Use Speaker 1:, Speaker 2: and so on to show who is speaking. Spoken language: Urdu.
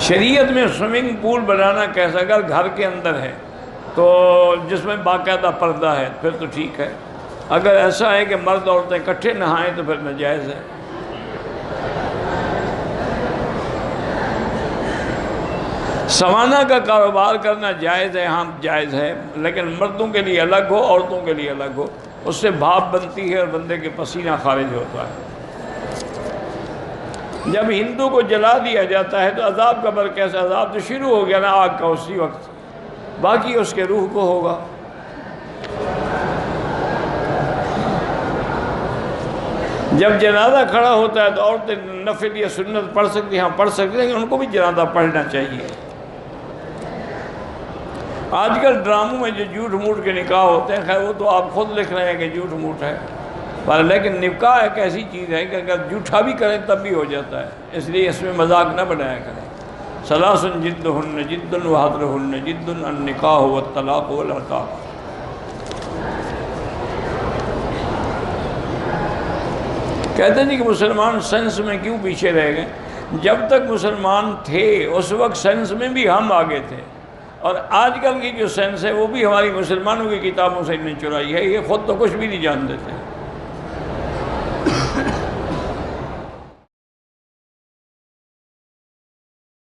Speaker 1: شریعت میں سوئمنگ پول بنانا کیسا؟ اگر گھر کے اندر ہے تو جس میں باقاعدہ پردہ ہے پھر تو ٹھیک ہے، اگر ایسا ہے کہ مرد عورتیں اکٹھے نہائیں تو پھر ناجائز ہے۔ سوانح کا کاروبار کرنا جائز ہے، ہاں جائز ہے، لیکن مردوں کے لیے الگ ہو، عورتوں کے لیے الگ ہو، اس سے بھاپ بنتی ہے اور بندے کے پسینہ خارج ہوتا ہے۔ جب ہندو کو جلا دیا جاتا ہے تو عذاب قبر کیسے؟ عذاب تو شروع ہو گیا نا آگ کا اسی وقت، باقی اس کے روح کو ہوگا۔ جب جنازہ کھڑا ہوتا ہے تو عورتیں نفل یا سنت پڑھ سکتی ہیں؟ ہاں پڑھ سکتی ہیں، لیکن ان کو بھی جنازہ پڑھنا چاہیے۔ آج کل ڈراموں میں جو جھوٹ موٹ کے نکاح ہوتے ہیں، خیر وہ تو آپ خود لکھ رہے ہیں کہ جھوٹ موٹ ہے، لیکن نکاح ایک ایسی چیز ہے کہ اگر جھوٹا بھی کریں تب بھی ہو جاتا ہے، اس لیے اس میں مذاق نہ بنایا کریں۔ ثلاث جدہن جد وحضرہن جد النکاح والطلاق والعتاق۔ کہتے ہیں کہ مسلمان سائنس میں کیوں پیچھے رہ گئے؟ جب تک مسلمان تھے اس وقت سائنس میں بھی ہم آگے تھے، اور آج کل کی جو سائنس ہے وہ بھی ہماری مسلمانوں کی کتابوں سے انہیں چرائی ہے، یہ خود تو کچھ بھی نہیں جانتے تھے۔